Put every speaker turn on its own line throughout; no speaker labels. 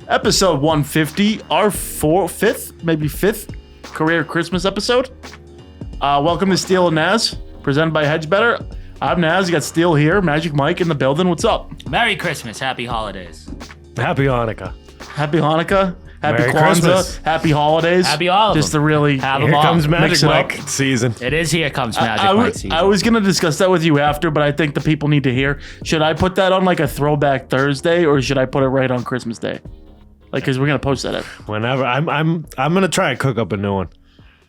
episode 150, our fifth career Christmas episode. Welcome to Steele and Nazz, presented by Hedge Better. I'm Nazz. You got Steele here, Magic Mike in the building. What's up?
Merry Christmas, Happy Holidays.
Happy Hanukkah.
Happy Hanukkah. Happy
Merry
Kwanzaa.
Christmas.
Happy holidays.
Happy all of
Just
them.
to really
Have
Here
them all.
comes Magic
Mix it up.
Mike season.
It is Here Comes Magic Mike season.
I was going to discuss that with you after, but I think the people need to hear. Should I put that on like a throwback Thursday, or should I put it right on Christmas Day? Like, because we're going to post that.
Whenever I'm gonna try and cook up a new one.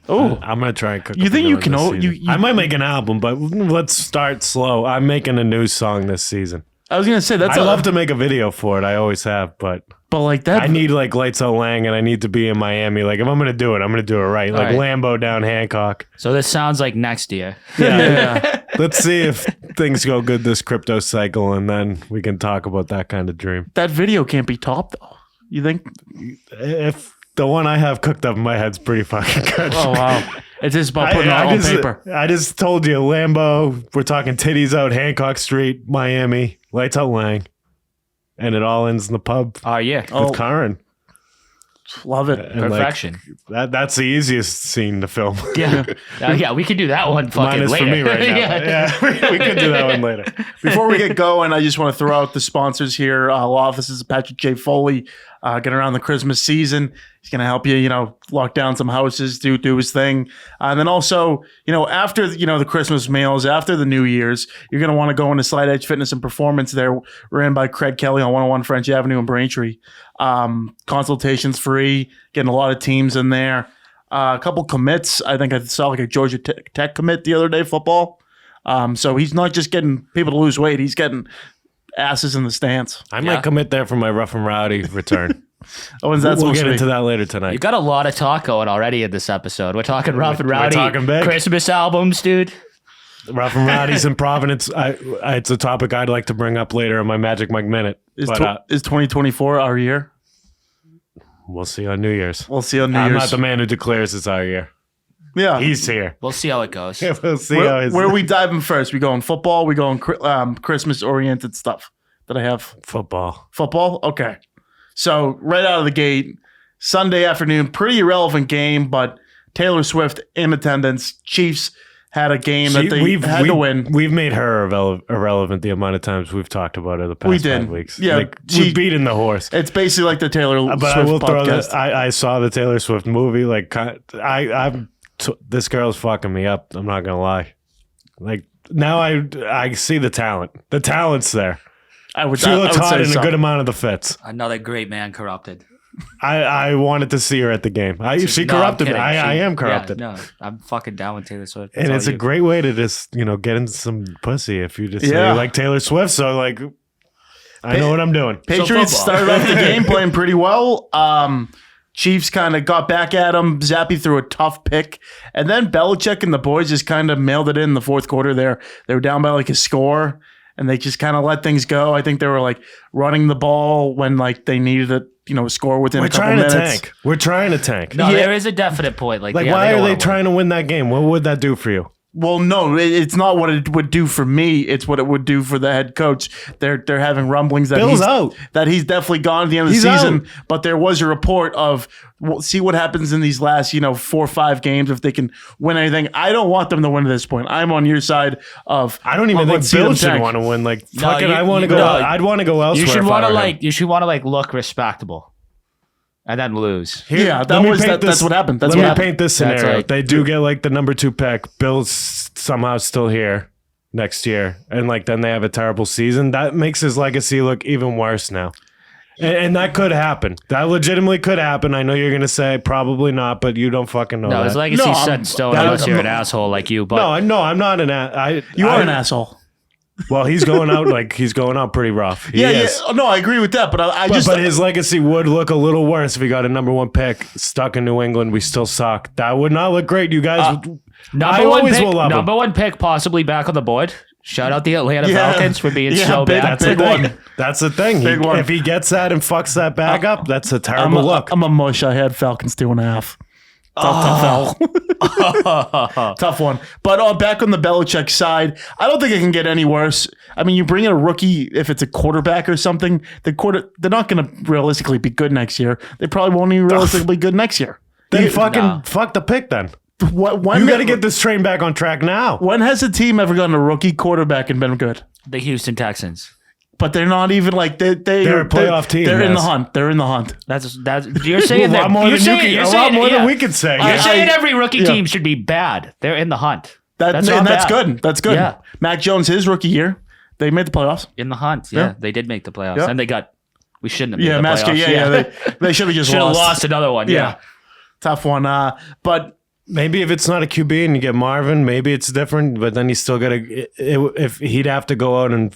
Oh,
I'm gonna try and cook.
You
up
think
a new
you
one
can
this
o-
season.
you-
I might make an album, but let's start slow. I'm making a new song this season.
I was going to say that's
I love to make a video for it. I always have, but
like that.
I need like Lights Out Lang, and I need to be in Miami. Like if I'm gonna do it, I'm gonna do it right. Like
right.
Lambo down Hancock.
So this sounds like next year.
Yeah.
Let's see if things go good this crypto cycle, and then we can talk about that kind of dream.
That video can't be topped, though. You think?
If the one I have cooked up in my head's pretty fucking good.
Oh, wow. It's just about putting it on paper.
I just told you, Lambo, we're talking titties out Hancock Street, Miami, Lights Out Lang. And it all ends in the pub
Oh, yeah.
with Karen.
Love it.
And, like,
Perfection.
that's the easiest scene to film.
Yeah. Yeah, we could do that one fucking
Mine is
later.
for me right now.
Yeah.
We could do that one later.
Before we get going, I just want to throw out the sponsors here. Law offices of Patrick J. Foley. Getting around the Christmas season. He's going to help you, lock down some houses, do his thing. And then also, after, the Christmas meals, after the New Year's, you're going to want to go into Slide Edge Fitness and Performance there. Ran by Craig Kelly on 101 French Avenue in Braintree. Consultations free, getting a lot of teams in there. A couple commits. I think I saw like a Georgia Tech commit the other day, football. So he's not just getting people to lose weight. He's getting asses in the stands.
I might commit there for my Rough and Rowdy return.
When's that
We'll
supposed
get
to be?
into that later tonight.
You got a lot of talk going already in this episode. We're talking Rough and Rowdy.
talking big.
Christmas albums, dude.
Rough and Rowdy's in Providence. It's a topic I'd like to bring up later in my Magic Mike Minute.
Is
But,
2024 our year?
we'll see on New Year's.
We'll see on New
I'm
Year's.
not the man who declares it's our year.
Yeah.
He's here.
We'll see how it goes.
We'll see how his
Where are we diving first? We going football? We going Christmas-oriented stuff that I have?
football.
Football? Okay. So right out of the gate, Sunday afternoon, pretty irrelevant game, but Taylor Swift in attendance. Chiefs had a game that they had to win.
We've made her irrelevant the amount of times we've talked about her the past
We did.
5 weeks.
Yeah,
we've beaten the horse.
It's basically like the Taylor
But
Swift
I will
podcast.
throw this. I saw the Taylor Swift movie. Like this girl's fucking me up. I'm not gonna lie. Like now I see the talent. The talent's there. She looks hot in a good amount of the fits.
Another great man corrupted.
I wanted to see her at the game. She
No, I'm
corrupted me.
kidding.
I am
Yeah,
corrupted.
no, I'm fucking down with Taylor Swift.
And
That's
it's
all
a
you.
great way to just, get into some pussy if you just say
Yeah.
you like Taylor Swift. So like, I know what I'm doing.
Patriots
football.
started off the game playing pretty well. Chiefs kind of got back at him. Zappy threw a tough pick. And then Belichick and the boys just kind of mailed it in the fourth quarter there. They were down by like a score, and they just kind of let things go. I think they were like running the ball when like they needed a score within a couple minutes.
We're trying to tank.
No,
Yeah.
there is a definite point. Like yeah,
why
don't
are
wanna
they
win.
trying to win that game? What would that do for you?
Well, no, it's not what it would do for me. It's what it would do for the head coach. They're having rumblings that
Bill's out.
that he's definitely gone at the end of the
He's
season.
out.
But there was a report of see what happens in these last 4 or 5 games if they can win anything. I don't want them to win at this point. I'm on your side of.
I don't even think
let's see
Bill
them
should
tank.
want to win. Like,
No,
fucking,
you-
I want to
you-
go.
no,
I'd want to go elsewhere.
You should
if I
want to
were him.
you should want to look respectable, and then lose.
Yeah,
Let me paint
that's what happened. That's
let
what
me
happened.
paint this
That's
scenario.
like-
They do get like the number 2 pick. Bill's somehow still here next year, and like then they have a terrible season. That makes his legacy look even worse now. And that could happen. That legitimately could happen. I know you're gonna say probably not, but you don't fucking know
No,
that.
his legacy's
No,
set
I'm-
in stone
that-
unless you're
I'm-
an asshole like you. But
no, I'm not an ass.
You are an asshole.
Well, he's going out pretty rough. He is.
Yeah. No, I agree with that. But I just.
But his legacy would look a little worse if he got a number 1 pick stuck in New England. We still suck. That would not look great. You guys, I always will love him.
number 1 pick possibly back on the board. Shout out the Atlanta Falcons for being so
big-
bad.
That's the
big
thing.
one.
That's the thing.
Big one.
If he gets that and fucks that bag up, that's a terrible look.
I'm a mush. I had Falcons 2.5. Tough one. But back on the Belichick side, I don't think it can get any worse. I mean, you bring in a rookie, if it's a quarterback or something, they're not going to realistically be good next year. They probably won't even realistically be good next year.
Then fuck the pick then.
When
You got to get this train back on track now.
When has a team ever gotten a rookie quarterback and been good?
The Houston Texans.
But they're not even like they're
a playoff team.
They're in the hunt. They're in the hunt.
That's you're saying
A lot
that
more
you're
than
saying,
a lot more than we could say.
You're
Yeah.
saying every rookie team should be bad. They're in the hunt.
That's
bad.
good. That's good.
Yeah.
Mac Jones, his rookie year, they made the playoffs.
In the hunt. Yeah, they did make the playoffs,
Yeah.
and we shouldn't have made the
Mask.
playoffs.
They should have just
should have
lost.
lost another one. Yeah.
Tough one. But
Maybe if it's not a QB and you get Marvin, maybe it's different. But then he's still got to. If he'd have to go out and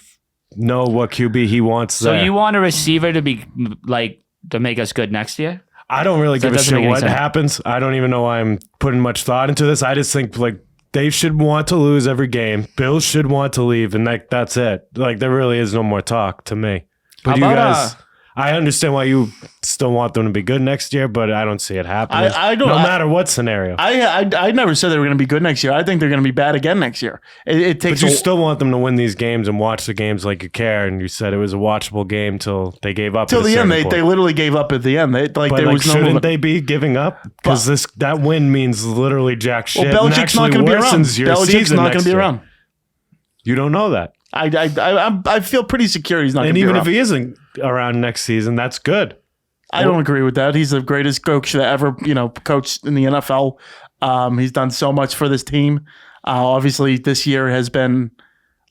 know what QB he wants.
So
there.
you want a receiver to be like to make us good next year?
I don't really give a
doesn't
shit
make any
what
sense.
happens. I don't even know why I'm putting much thought into this. I just think like they should want to lose every game. Bills should want to leave, and that's it. Like there really is no more talk to me. But
How
you
about,
guys, I understand why you still want them to be good next year, but I don't see it happening.
I don't.
No matter what scenario.
I never said they were going to be good next year. I think they're going to be bad again next year. It
But
takes.
you still want them to win these games and watch the games like you care. And you said it was a watchable game till they gave up.
Till
at a
the end,
certain point.
they literally gave up at the end. There
But
was no.
shouldn't they be giving up? Because that win means literally jack shit.
Well,
and
Belichick's not
actually
going to be around.
worsens your
Belichick's
season
not going
next
to be
year.
around.
You don't know that.
I feel pretty secure he's not going
And
to be
even
around.
if he isn't around next season, that's good.
I don't agree with that. He's the greatest coach that ever, coached in the NFL. He's done so much for this team. Obviously, this year has been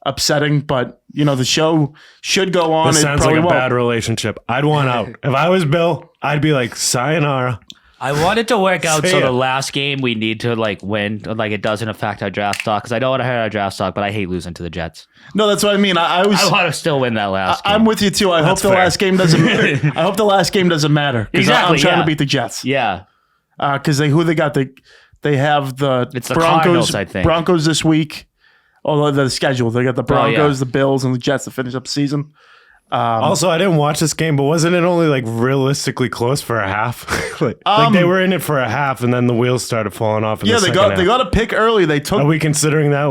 upsetting, but the show should go on.
This
It
sounds
probably
like a
won't.
bad relationship. I'd want out. If I was Bill, I'd be like, sayonara.
I want it to work out
Say
so
it.
the last game we need to win, it doesn't affect our draft stock because I don't want to hurt our draft stock, but I hate losing to the Jets.
No, that's what I mean. I
I want to still win that last game.
I'm with you too. I hope the
fair.
last game doesn't. I hope the last game doesn't matter.
Exactly,
I'm trying
yeah.
to beat the Jets.
Yeah.
Because they got they have the
It's the
Broncos.
Cardinals, I think.
Broncos this week. Although the schedule, they got the Broncos, the Bills, and the Jets to finish up the season.
Also, I didn't watch this game, but wasn't it only realistically close for a half? like they were in it for a half, and then the wheels started falling off. In
Yeah,
the
they
second
got
half.
they got a pick early. They took.
Are we considering that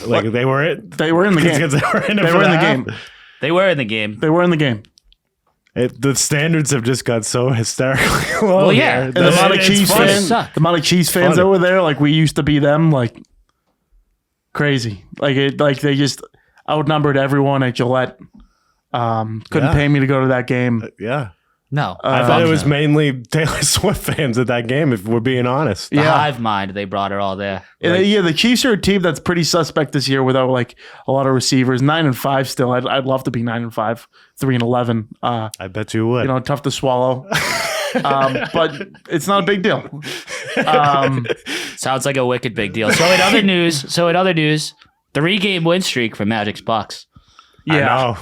they were it?
They were in the game.
Because they were in it
They
for
were in the
half?
game.
They were in the game.
They were in the game.
The standards have just got so hysterically low.
Well, yeah.
here.
And
And the amount of
It's
Chiefs
funny.
fans,
Suck.
the amount of Chiefs fans
Funny.
over there, like we used to be them, like crazy. They just outnumbered everyone at Gillette. Couldn't
Yeah.
pay me to go to that game.
Yeah.
No.
I thought it was mainly Taylor Swift fans at that game, if we're being honest.
The
Yeah.
hive mind. They brought her all there.
And, the Chiefs are a team that's pretty suspect this year without a lot of receivers. 9-5 still. I'd love to be 9-5, 3-11.
I bet you would.
Tough to swallow. But it's not a big deal.
Sounds like a wicked big deal. So in other news, 3-game win streak for Magic's Bucks.
I
Yeah,
know.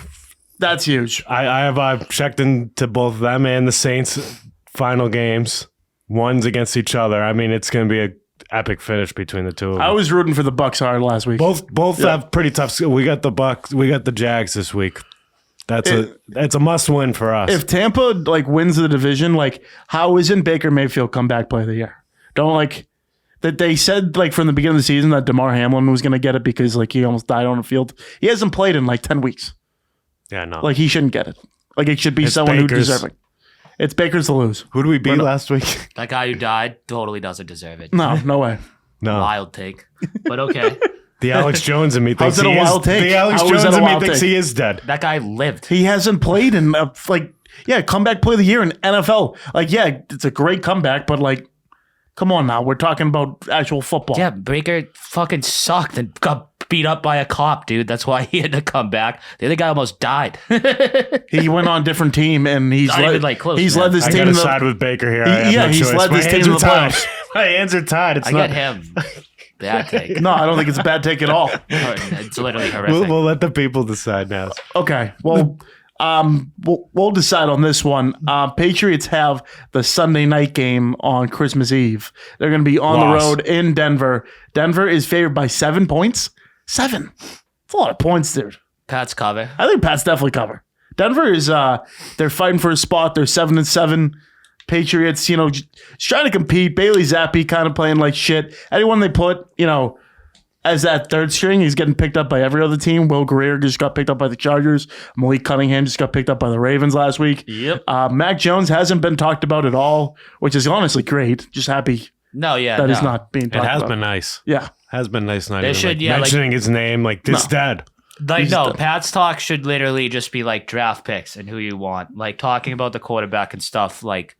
that's huge.
I've checked into both them and the Saints final games. One's against each other. I mean, it's going to be an epic finish between the two of them.
I was rooting for the Bucks hard last week.
Both have pretty tough. We got the Bucks. We got the Jags this week. It's a must win for us.
If Tampa wins the division, how isn't Baker Mayfield comeback player of the year? Don't that they said from the beginning of the season that DeMar Hamlin was going to get it because he almost died on the field. He hasn't played in 10 weeks.
Yeah, no.
He shouldn't get it. It should be
It's
someone who
Baker's.
deserves it. It's Baker's to lose.
Who did we beat last week?
That guy who died totally doesn't deserve it.
No way.
No.
Wild take. But okay.
The Alex Jones in me
How's
thinks
it a
he is.
wild take?
The Alex
How is
Jones
that a
in me
wild
thinks
take?
he is dead.
That guy lived.
He hasn't played in comeback play of the year in NFL. It's a great comeback, but come on now, we're talking about actual football.
Yeah, Baker fucking sucked and got beat up by a cop, dude. That's why he had to come back. The other guy almost died.
He went on a different team, and he's
Not even, close,
he's
man.
led this
I
team.
got to
to-
side with Baker here.
He-
I have
yeah,
no
he's
choice.
led
My
this team
hands
to
are
the
tied.
playoffs.
My hands are tied. It's
I
not.
get him. Bad take.
No, I don't think it's a bad take at all.
It's literally horrific.
We'll let the people decide now.
Okay, well, we'll decide on this one. Patriots have the Sunday night game on Christmas Eve. They're going to be on
Loss.
the road in Denver. Denver is favored by 7 points. 7. That's a lot of points, dude.
Pats cover.
I think Pats definitely cover. Denver is they're fighting for a spot. They're 7-7. Patriots, just trying to compete. Bailey Zappi kind of playing like shit. Anyone they put, as that third string, he's getting picked up by every other team. Will Greer just got picked up by the Chargers. Malik Cunningham just got picked up by the Ravens last week.
Yep.
Mac Jones hasn't been talked about at all, which is honestly great. Just happy that he's not being talked about.
It has been nice.
Yeah.
Has been nice not
They
even
should,
mentioning his name. Like, this dad.
Like, no, Pat's talk should literally just be like draft picks and who you want. Like, talking about the quarterback and stuff, like,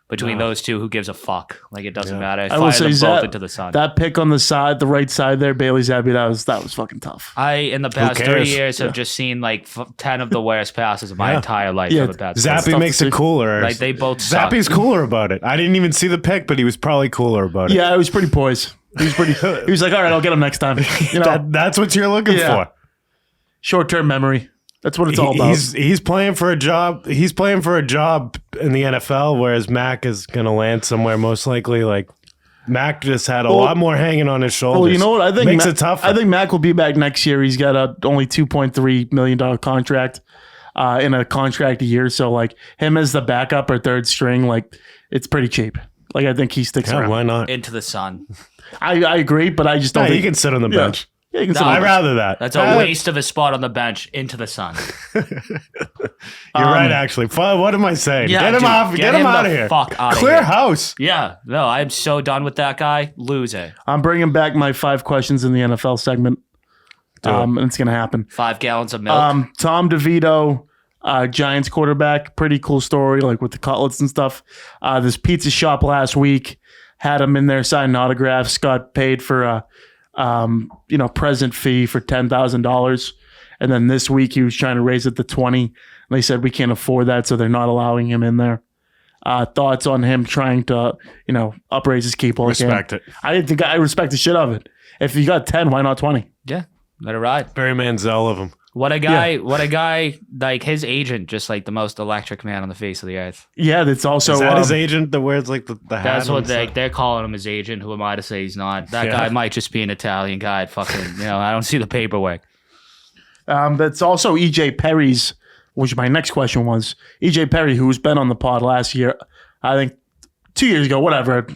between those two, who gives a fuck? Like, it doesn't matter.
I will say
them both into the sun.
That pick on the right side there, Bailey Zappi, that was fucking tough.
In the past 3 years, have just seen like 10 of the worst passes of my entire life.
Yeah.
Of the Pats.
Zappy makes it cooler.
Like, they both suck.
Zappy's cooler about it. I didn't even see the pick, but he was probably cooler about it.
Yeah, it was pretty poised. He was like, all right, I'll get him next time.
That's what you're looking for.
Short-term memory. That's what it's all about.
He's playing for a job. He's playing for a job in the NFL, whereas Mac is going to land somewhere most likely. Like, Mac just had a lot more hanging on his shoulders.
Well, you know what? I think
makes it tougher.
I think Mac will be back next year. He's got a only $2.3 million contract in a contract a year. So, like, him as the backup or third string, like, it's pretty cheap. Like, I think he sticks around.
Why not?
Into the sun.
I agree, but I just don't think
he can sit on the bench.
Yeah, you can
I'd rather that.
That's a waste of a spot on the bench into the sun.
You're right, actually. What am I saying?
Yeah,
get him
dude,
off. Get him out of here.
Fuck out of
Clear
here.
house.
Yeah. No, I'm so done with that guy. Loser.
I'm bringing back my 5 questions in the NFL segment. And it's going to happen.
5 gallons of milk.
Tom DeVito, Giants quarterback. Pretty cool story, like with the cutlets and stuff. This pizza shop last week had him in there signing autographs. Got paid for a present fee for $10,000. And then this week he was trying to raise it to 20. And they said we can't afford that, so they're not allowing him in there. Thoughts on him trying to, upraise his keep?
Respect it.
I respect the shit of it. If you got 10, why not 20?
Yeah. Let it ride.
Barry Manziel of him.
What a guy, like his agent, just like the most electric man on the face of the earth.
Yeah, that's also...
Is that his agent that wears like the hat?
That's what they're calling him his agent. Who am I to say he's not? That guy might just be an Italian guy. Fucking, I don't see the paperwork.
That's also EJ Perry's, which my next question was. EJ Perry, who's been on the pod last year, I think 2 years ago, whatever,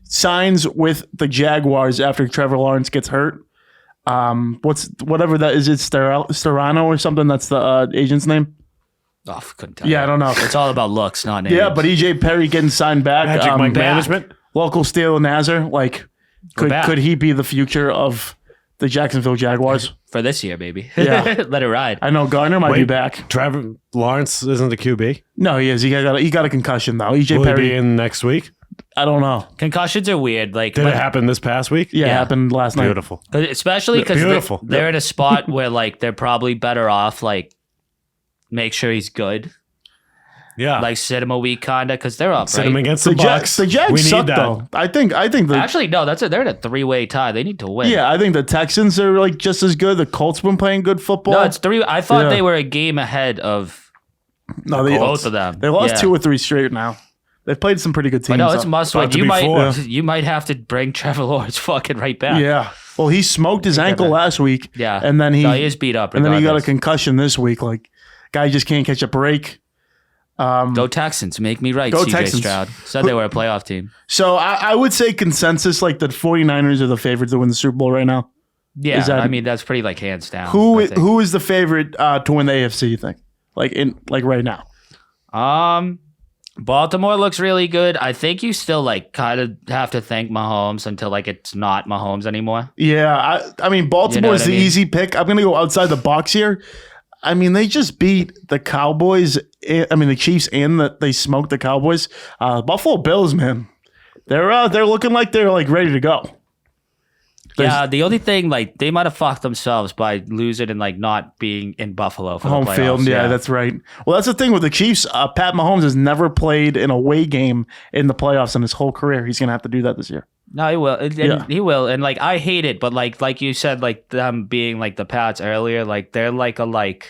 signs with the Jaguars after Trevor Lawrence gets hurt. Whatever that is, it Stirano or something? That's the agent's name.
Oh, couldn't tell.
Yeah, I don't know.
It's all about looks, not names.
Yeah, but EJ Perry getting signed back.
Magic Mike Management.
Local Steele Nazzer. Like, could he be the future of the Jacksonville Jaguars
for this year, baby?
Yeah,
let it ride.
I know Gardner might be back.
Trevor Lawrence isn't the QB.
No, he is. He got a concussion though. EJ
Will
Perry
he be in next week?
I don't know.
Concussions are weird. Like,
did it happen this past week?
Yeah, it happened last night.
Beautiful.
Especially because they're in a spot where like they're probably better off like make sure he's good.
Yeah,
like sit him a week kinda because they're up.
Sit him against the Bucks.
The Jags suck though. I think
actually no. They're in a 3-way tie. They need to win.
Yeah, I think the Texans are like just as good. The Colts been playing good football.
No, it's 3. I thought they were a game ahead of both of them.
They lost 2 or 3 straight now. They've played some pretty good teams.
But no, it's a must win. You might have to bring Trevor Lawrence fucking right back.
Yeah. Well, he smoked his ankle last week.
Yeah.
And then he
is beat up.
And then he got a concussion this week. Like, guy just can't catch a break.
Go Texans. Make me right, CJ
Texans.
Stroud. Said they were a playoff team.
So I would say consensus, like the 49ers are the favorite to win the Super Bowl right now.
Yeah. That's pretty like hands down.
Who is the favorite to win the AFC, you think? Like right now?
Baltimore looks really good. I think you still like kind of have to thank Mahomes until like it's not Mahomes anymore.
Yeah, I mean Baltimore is the easy pick. I'm gonna go outside the box here. I mean they just beat the Cowboys. I mean the Chiefs and they smoked the Cowboys. Buffalo Bills, man, they're looking like they're like ready to go.
Yeah, the only thing, like, they might have fucked themselves by losing and, like, not being in Buffalo for
home
the playoffs.
field. Yeah, that's right. Well, that's the thing with the Chiefs. Pat Mahomes has never played an away game in the playoffs in his whole career. He's going to have to do that this year.
No, he will. He will. And, like, I hate it, but, like you said, like, them being, like, the Pats earlier, like, they're, like,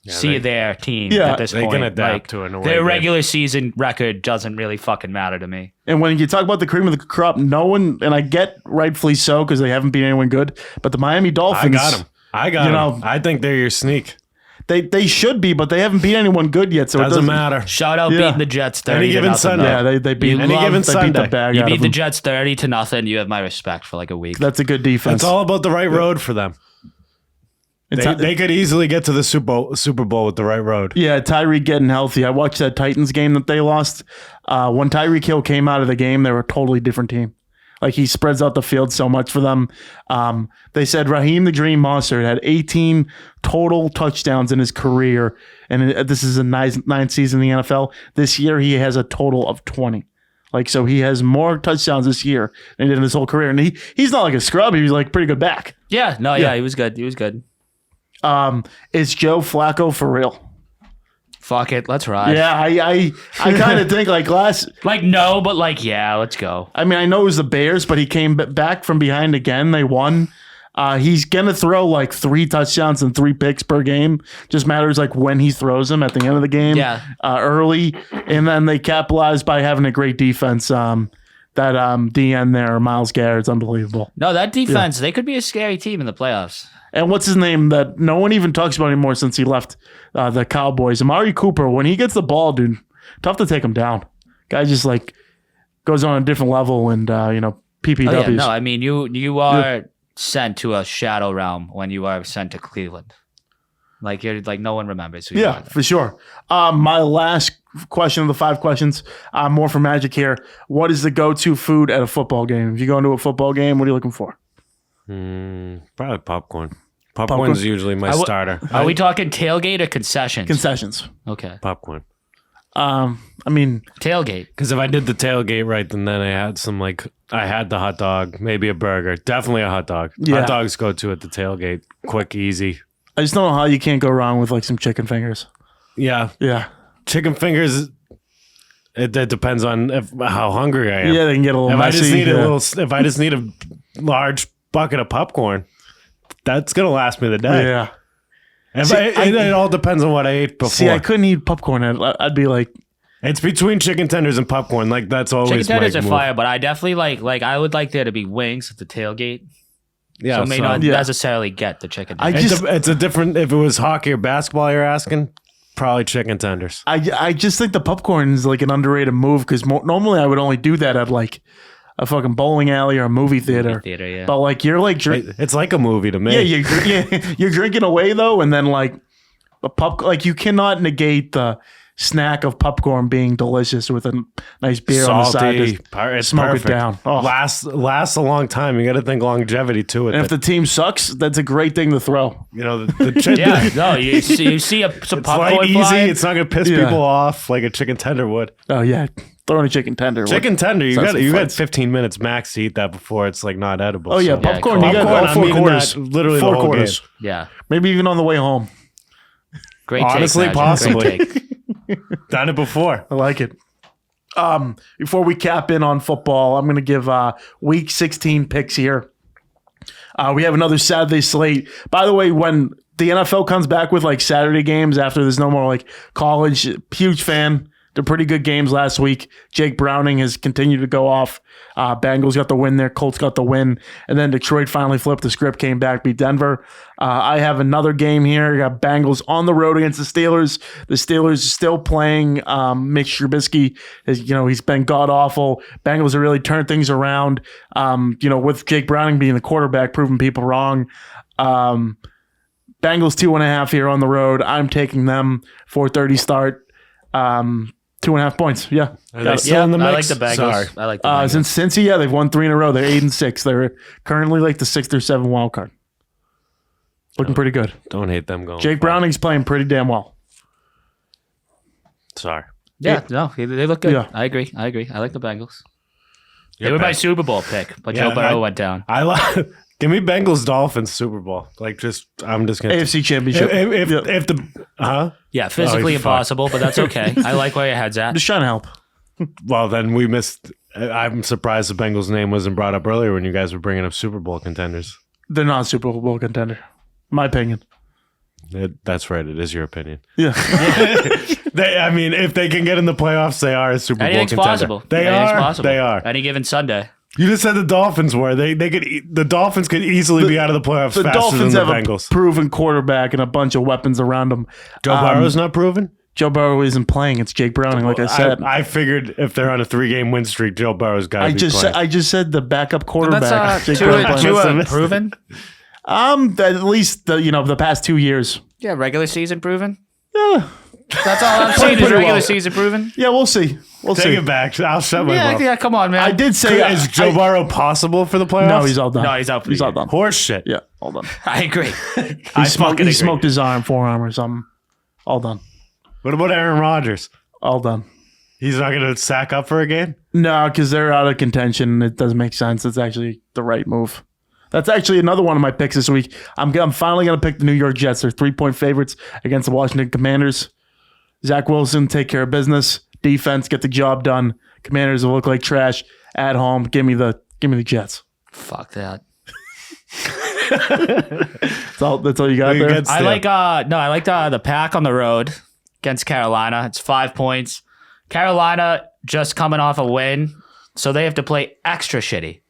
see you there team at this point.
They can adapt to an away
Their
game.
regular season record doesn't really fucking matter to me.
And when you talk about the cream of the crop, no one, and I get rightfully so because they haven't beat anyone good, but the Miami Dolphins.
I got them. I think they're your sneak.
They should be, but they haven't beat anyone good yet. So it
Doesn't matter.
Shout out beating the Jets 30
Any
to
given
nothing.
Sunday.
though.
Yeah, they beat
Any given
they beat the
Sunday.
bag
You
out
beat
of
the
them.
Jets 30 to nothing. You have my respect for like a week.
That's a good defense.
It's all about the right road for them. They could easily get to the Super Bowl with the right road.
Yeah, Tyreek getting healthy. I watched that Titans game that they lost. When Tyreek Hill came out of the game, they were a totally different team. Like, he spreads out the field so much for them. They said Raheem the Dream Mostert had 18 total touchdowns in his career, and this is a ninth season in the NFL. This year, he has a total of 20. Like, so he has more touchdowns this year than he did in his whole career. And he's not like a scrub. He's like pretty good back.
Yeah, he was good. He was good.
Is Joe Flacco for real?
Fuck it, let's ride.
Yeah, I kind of think like
no, but like yeah, let's go.
I mean, I know it was the Bears, but he came back from behind again. They won. He's gonna throw like 3 touchdowns and 3 picks per game. Just matters like when he throws them at the end of the game.
Yeah.
Early, and then they capitalized by having a great defense. That DN there, Myles Garrett's unbelievable.
No, that defense, they could be a scary team in the playoffs.
And what's his name that no one even talks about anymore since he left the Cowboys? Amari Cooper, when he gets the ball, dude, tough to take him down. Guy just like goes on a different level and, PPWs.
Oh, yeah. No, I mean, you are sent to a shadow realm when you are sent to Cleveland. Like, you're like, no one remembers who you are.
For sure. My last question of the 5 questions, more for Magic here. What is the go-to food at a football game? If you go into a football game, what are you looking for?
Probably popcorn. Popcorn's usually my starter.
Are we talking tailgate or concessions?
Concessions.
Okay.
Popcorn.
I mean,
Tailgate.
Because if I did the tailgate right, then I had I had the hot dog, maybe a burger, definitely a hot dog.
Yeah.
Hot dogs go to at the tailgate, quick, easy.
I just don't know how you can't go wrong with like some chicken fingers.
Yeah,
Yeah.
chicken fingers. It depends on how hungry I am.
Yeah, they can get a little
If
messy.
if I just need a large bucket of popcorn, that's gonna last me the day.
Yeah.
It all depends on what I ate before.
See, I couldn't eat popcorn. I'd be like,
It's between chicken tenders and popcorn. Like that's always
Chicken tenders
my
are
move.
fire, but I definitely like I would like there to be wings at the tailgate.
Yeah,
So I may not
yeah.
necessarily get the chicken
I
tenders.
just-
it's a different. If it was hockey or basketball, you're asking, probably chicken tenders.
I just think the popcorn is like an underrated move because normally I would only do that at like a fucking bowling alley or a movie theater.
Yeah.
But like you're like
It's like a movie to me.
you're drinking away though, and then like you cannot negate the snack of popcorn being delicious with a nice beer on the side.
Salty,
Just
it's
smoke
perfect.
it down. Oh.
Lasts a long time. You got to think longevity to it.
And if the team sucks, that's a great thing to throw.
you know the
Yeah, no, you see some
it's
popcorn
light, easy.
flying.
It's not gonna piss
Yeah.
people off like a chicken tender would.
Oh yeah, throwing a chicken tender.
Chicken tender, you
Sounds
got you got
fights.
15 minutes max to eat that before it's like not edible.
Oh yeah,
So-
popcorn. You got
Popcorn,
all 4
I'm eating
quarters.
that literally the
4
whole
quarters.
Yeah,
Maybe even on the way home.
great.
Honestly,
take, Magic. Great
possibly.
take.
Done it before.
I like it. Before we cap in on football, I'm going to give week 16 picks here. We have another Saturday slate. By the way, when the NFL comes back with like Saturday games after there's no more like college, huge fan. They're pretty good games last week. Jake Browning has continued to go off. Bengals got the win there. Colts got the win. And then Detroit finally flipped the script, came back, beat Denver. I have another game here. You got Bengals on the road against the Steelers. The Steelers are still playing. Mitch Trubisky, he's been god-awful. Bengals have really turned things around, with Jake Browning being the quarterback, proving people wrong. Bengals 2.5 here on the road. I'm taking them 4:30 start. 2.5 points. Yeah.
Are they still in the
I like
mix?
the Bengals.
Sorry.
I like the Bengals.
Since Cincy, yeah, they've won 3 in a row. They're 8-6. They're currently like the 6th or 7th wild card. Looking pretty good.
Don't hate them going.
Jake Browning's playing pretty damn well.
Sorry.
Yeah, no, they look good.
Yeah.
I agree. I like the Bengals. They
You're
were my
back.
Super Bowl pick, but
Yeah,
Joe Burrow went down.
I like. Give me Bengals Dolphins Super Bowl. I'm just gonna
AFC Championship.
if the
Yeah, physically
fuck.
impossible, but that's okay. I like where your head's at.
Just trying to help.
well then we missed. I'm surprised the Bengals name wasn't brought up earlier when you guys were bringing up Super Bowl contenders.
They're not a Super Bowl contender. My opinion.
That's right. It is your opinion.
Yeah.
If they can get in the playoffs, they are a Super Bowl
Anything's
contender.
possible.
They
Anything's
are.
possible.
They are.
Any given Sunday.
You just said the Dolphins were. The Dolphins could easily be out of the playoffs
The
faster
Dolphins
than
have
the Bengals.
a proven quarterback and a bunch of weapons around them.
Joe Burrow's not proven?
Joe Burrow isn't playing. It's Jake Browning, like I said.
I figured if they're on a 3-game win streak, Joe Burrow's got to be playing.
I just said the backup quarterback.
That's
Jake Browning playing.
proven.
At least the past 2 years.
Yeah, regular season proven.
Yeah,
That's all I'm saying is
Pretty
regular
well.
season proven.
yeah, we'll see. We'll
Take
see.
it back. I'll shut my
Yeah,
mouth.
yeah, come on, man.
I did say
Is Joe Burrow possible for the playoffs?
No, he's all done.
No, he's out for
He's
the
all
year.
done.
Horse shit.
Yeah, all done.
I agree.
He smoked his forearm or something. All done.
What about Aaron Rodgers?
All done.
He's not going to sack up for a game?
No, because they're out of contention. It doesn't make sense. It's actually the right move. That's actually another one of my picks this week. I'm finally going to pick the New York Jets. They're 3-point favorites against the Washington Commanders. Zach Wilson, take care of business. Defense, get the job done. Commanders will look like trash at home. Give me the Jets.
Fuck that.
That's all you got
You
there.
get-
I like the Pack on the road against Carolina. It's 5 points. Carolina just coming off a win, so they have to play extra shitty.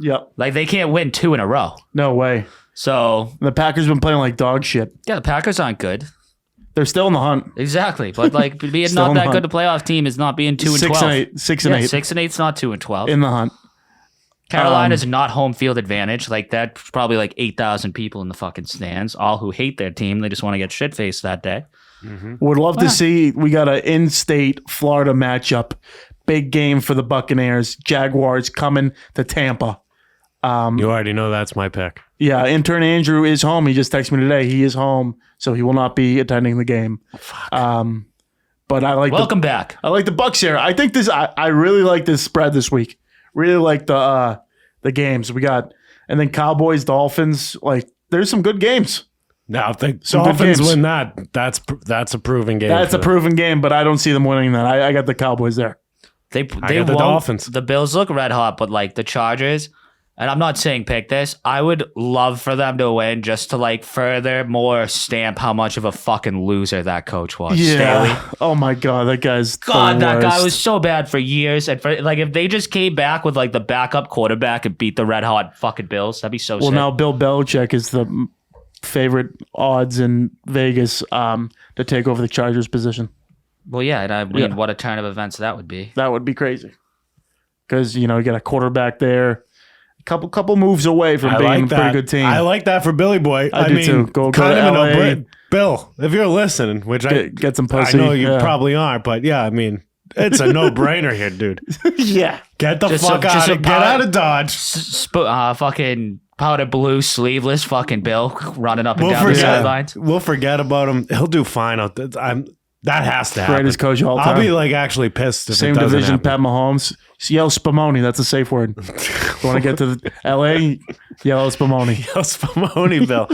Yep.
Like they can't win 2 in a row.
No way.
So
The Packers been playing like dog shit.
yeah, the Packers aren't good.
They're still in the hunt.
Exactly, but like being
Still
not
in
that
the
good,
hunt.
a playoff team is not being 2 and
6
12.
and 8. 6 and 8
6 and 8's not 2 and 12.
in the hunt.
Carolina's not home field advantage. Like that's probably like 8,000 people in the fucking stands, all who hate their team. They just want to get shit faced that day.
Would love to see. We got an in-state Florida matchup. Big game for the Buccaneers. Jaguars coming to Tampa.
You already know that's my pick.
Yeah, intern Andrew is home. He just texted me today. He is home, so he will not be attending the game. But I like
Welcome back.
I like the Bucks here. I think this. I really like this spread this week. Really like the games we got, and then Cowboys Dolphins. Like there's some good games.
Now, if the
Some good
Dolphins
games.
win that's a proven game.
That's
for
a
them.
proven game, but I don't see them winning that. I got the Cowboys there.
They
got
won't.
the Dolphins.
The Bills look red hot, but like the Chargers, and I'm not saying pick this. I would love for them to win just to like furthermore stamp how much of a fucking loser that coach was. Staley.
Oh my god, that guy's
God,
the
that guy
worst.
was so bad for years. And for like, if they just came back with like the backup quarterback and beat the red hot fucking Bills, that'd be so
Well,
sick.
now Bill Belichick is the favorite odds in Vegas to take over the Chargers position.
Well, yeah, and I mean,
Yeah.
what a turn of events that would be.
That would be crazy. Because you got a quarterback there, a couple moves away from
I
being
like
a
that.
pretty good team.
I like that for Billy Boy.
I do
mean,
too. Go
kind
to
of
LA.
Bill, if you're listening, which
Get some pussy.
I know you
Yeah.
probably aren't, but yeah, I mean, it's a no-brainer here, dude.
Yeah.
Get the
Just
fuck
some- just
out
some
of get
power-
out of Dodge.
Fucking powder blue, sleeveless fucking Bill running up and down the sidelines.
We'll forget about him. He'll do fine. That has to happen.
Greatest coach of all time.
I'll be like actually pissed if
Same
it doesn't
division,
happen.
Pat Mahomes. Yell Spumoni. That's a safe word. You want to get to the LA? Yell Spumoni.
Spumoni Bill.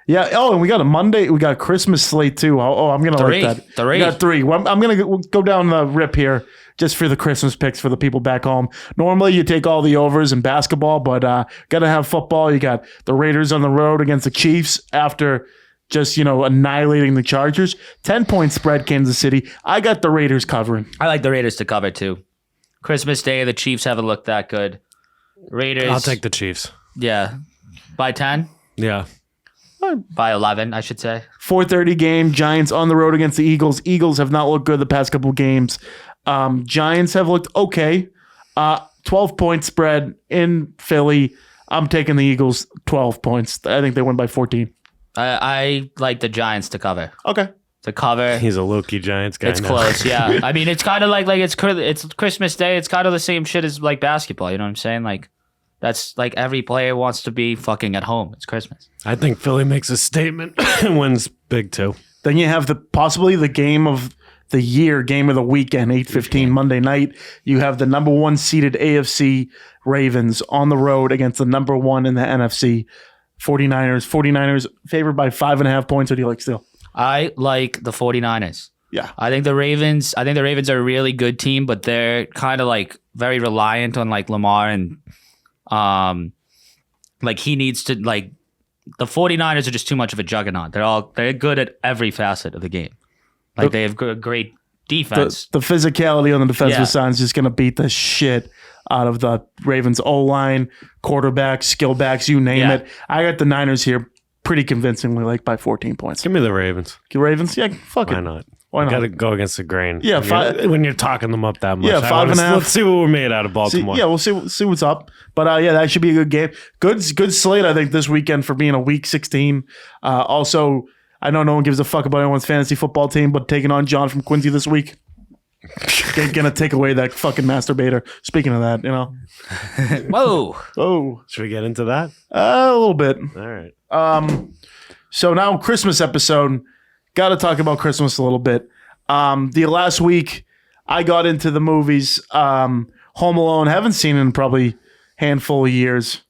Yeah. Oh, and we got a Monday. We got Christmas slate too. Oh, I'm gonna
Three.
like that.
Three.
We got 3. Well, I'm gonna go down the rip here just for the Christmas picks for the people back home. Normally, you take all the overs in basketball, but gotta have football. You got the Raiders on the road against the Chiefs after just annihilating the Chargers. 10-point spread, Kansas City. I got the Raiders covering.
I like the Raiders to cover too. Christmas Day, the Chiefs haven't looked that good. Raiders.
I'll take the Chiefs.
Yeah. By 10?
Yeah.
By 11, I should say.
4:30 game. Giants on the road against the Eagles. Eagles have not looked good the past couple games. Giants have looked okay. 12-point spread in Philly. I'm taking the Eagles 12 points. I think they win by 14.
I like the Giants to cover.
Okay.
To cover.
He's a Loki Giants guy.
It's
now.
close, yeah. I mean, it's kind of like it's Christmas Day. It's kind of the same shit as like basketball. You know what I'm saying? Like that's like every player wants to be fucking at home. It's Christmas.
I think Philly makes a statement and wins big too.
Then you have possibly the game of the year, game of the weekend, 8:15 Monday night. You have the number 1 seeded AFC Ravens on the road against the number 1 in the NFC 49ers. 49ers favored by 5.5 points. What do you like, Steele?
I like the 49ers.
Yeah.
I think the Ravens are a really good team, but they're kind of like very reliant on like Lamar and like he needs to like the 49ers are just too much of a juggernaut. They're good at every facet of the game. Like they have great defense.
The physicality on the defensive
Yeah.
side is just going to beat the shit out of the Ravens O-line, quarterbacks, skill backs, you name
Yeah.
it. I got the Niners here pretty convincingly, like by 14 points.
Give me the Ravens.
Ravens? Yeah, fuck
Why
it.
not?
Why not?
Got to go against the grain.
Yeah,
when you're talking them up that much.
Yeah,
I
5.5.
Let's see what we're made out of
See,
Baltimore.
yeah, we'll see what's up. But yeah, that should be a good game. Good slate, I think, this weekend for being a week 16. Also, I know no one gives a fuck about anyone's fantasy football team, but taking on John from Quincy this week. Gonna take away that fucking masturbator. Speaking of that,
Whoa.
oh,
Should we get into that?
a little bit.
All right.
So now Christmas episode. Got to talk about Christmas a little bit. The last week I got into the movies. Home Alone. Haven't seen it in probably handful of years.